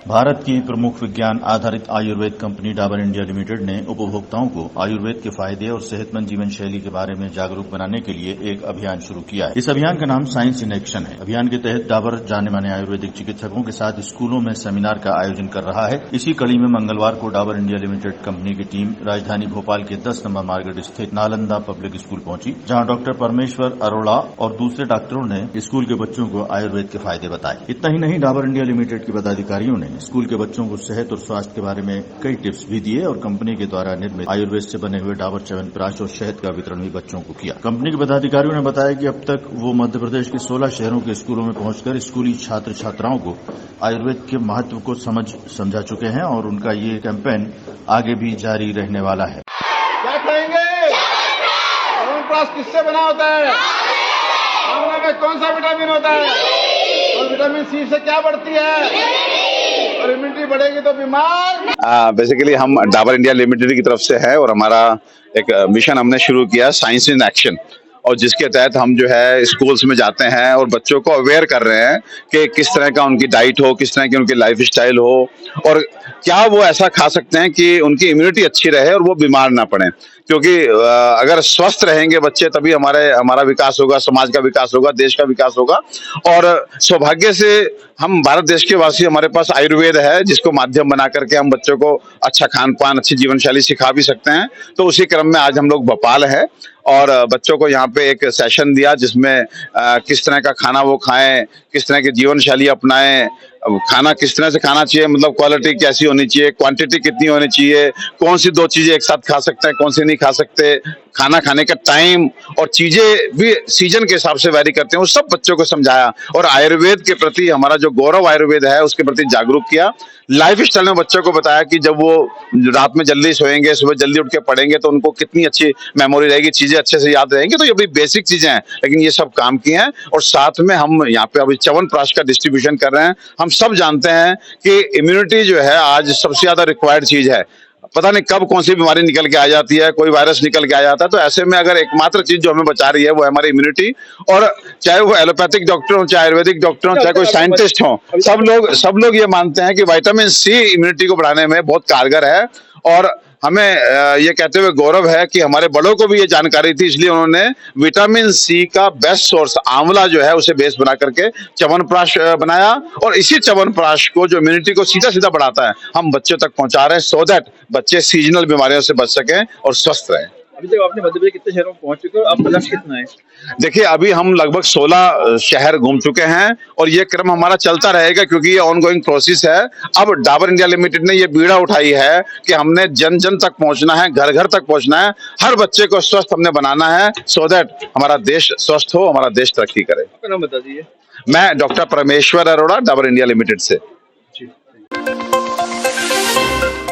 भारत की प्रमुख विज्ञान आधारित Ayurveda company Dabur India limited ने उपभोक्ताओं को आयुर्वेद के फायदे और सेहतमंद जीवन शैली के बारे में जागरूक बनाने के लिए एक अभियान शुरू किया है। इस अभियान का नाम साइंस इन एक्शन है। अभियान के तहत डाबर जाने माने आयुर्वेदिक चिकित्सकों के साथ स्कूलों में सेमिनार का आयोजन कर रहा है। इसी कड़ी में मंगलवार को डाबर इंडिया लिमिटेड कंपनी की टीम राजधानी भोपाल के 10 नंबर मार्केट स्थित नालंदा पब्लिक स्कूल पहुंची, जहां डॉक्टर परमेश्वर अरोड़ा और दूसरे डॉक्टरों ने स्कूल के बच्चों को आयुर्वेद के फायदे बताए। इतना ही नहीं, डाबर इंडिया लिमिटेड के पदाधिकारियों ने स्कूल के बच्चों को सेहत और स्वास्थ्य के बारे में कई टिप्स भी दिए और कंपनी के द्वारा निर्मित आयुर्वेद से बने हुए डाबर च्यवनप्राश और शहद का वितरण भी बच्चों को किया। कंपनी के पदाधिकारियों ने बताया कि अब तक वो मध्य प्रदेश के 16 शहरों के स्कूलों में पहुंचकर स्कूली छात्र छात्राओं को आयुर्वेद के महत्व को समझा चुके हैं और उनका ये कैंपेन आगे भी जारी रहने वाला है। क्या कहेंगे? च्यवनप्राश किससे बना होता है? आंवला में कौन सा विटामिन होता है? और विटामिन सी से क्या बढ़ती है? और इम्यूनिटी बढ़ेगी तो बीमार। बेसिकली हम डाबर इंडिया लिमिटेड की तरफ से है और हमारा एक मिशन हमने शुरू किया साइंस इन एक्शन, और जिसके तहत हम जो है स्कूल्स में जाते हैं और बच्चों को अवेयर कर रहे हैं कि किस तरह का उनकी डाइट हो, किस तरह की उनकी लाइफ स्टाइल हो और क्या वो ऐसा खा सकते हैं कि उनकी इम्यूनिटी अच्छी रहे और वो बीमार ना पड़े। क्योंकि अगर स्वस्थ रहेंगे बच्चे तभी हमारा विकास होगा, समाज का विकास होगा, देश का विकास होगा। और सौभाग्य से हम भारत देश के वासी, हमारे पास आयुर्वेद है जिसको माध्यम बना करके हम बच्चों को अच्छा खान पान, अच्छी जीवन शैली सिखा भी सकते हैं। तो उसी क्रम में आज हम लोग भोपाल है और बच्चों को यहाँ पे एक सेशन दिया जिसमें किस तरह का खाना वो खाएं, किस तरह की जीवन शैली अपनाएं, खाना किस तरह से खाना चाहिए, मतलब क्वालिटी कैसी होनी चाहिए, क्वांटिटी कितनी होनी चाहिए, कौन सी 2 चीजें एक साथ खा सकते हैं, कौन सी नहीं खा सकते, खाना खाने का टाइम और चीजें भी सीजन के हिसाब से वैरी करते हैं, वो सब बच्चों को समझाया और आयुर्वेद के प्रति हमारा जो गौरव आयुर्वेद है उसके प्रति जागरूक किया। लाइफ स्टाइल में बच्चों को बताया कि जब वो रात में जल्दी सोएंगे, सुबह जल्दी उठ के पढ़ेंगे तो उनको कितनी अच्छी मेमोरी रहेगी, चीजें अच्छे से याद रहेंगी। तो ये भी बेसिक चीजें हैं, लेकिन ये सब काम किए हैं। और साथ में हम यहाँ पे अभी च्यवनप्राश का डिस्ट्रीब्यूशन कर रहे हैं। हम सब जानते हैं कि इम्यूनिटी जो है आज सबसे ज्यादा रिक्वायर्ड चीज है। पता नहीं कब कौन सी बीमारी निकल के आ जाती है, कोई वायरस निकल के आ जाता है। तो ऐसे में अगर एकमात्र चीज जो हमें बचा रही है वो है हमारी इम्यूनिटी। और चाहे वो एलोपैथिक डॉक्टर हो, चाहे आयुर्वेदिक डॉक्टर हो, चाहे कोई साइंटिस्ट हो, सब लोग ये मानते हैं कि विटामिन सी इम्यूनिटी को बढ़ाने में बहुत कारगर है। और हमें ये कहते हुए गौरव है कि हमारे बड़ों को भी ये जानकारी थी, इसलिए उन्होंने विटामिन सी का बेस्ट सोर्स आंवला जो है उसे बेस बना करके च्यवनप्राश बनाया। और इसी च्यवनप्राश को जो इम्यूनिटी को सीधा सीधा बढ़ाता है हम बच्चों तक पहुंचा रहे हैं, सो दैट बच्चे सीजनल बीमारियों से बच सकें और स्वस्थ रहें। अभी तक आपने मध्य प्रदेश कितने शहरों में पहुंच चुके हो? आपका लक्ष्य कितना है? देखिए, अभी हम लगभग 16 शहर घूम चुके हैं और ये क्रम हमारा चलता रहेगा क्योंकि ये ऑनगोइंग प्रोसेस है। अब डाबर इंडिया लिमिटेड ने ये बीड़ा उठाई है कि हमने जन जन तक पहुंचना है, घर घर तक पहुंचना है, हर बच्चे को स्वस्थ हमने बनाना है, सो दैट हमारा देश स्वस्थ हो, हमारा देश तरक्की करे। आपका नाम बता दीजिए। मैं डॉक्टर परमेश्वर अरोड़ा, डाबर इंडिया लिमिटेड से।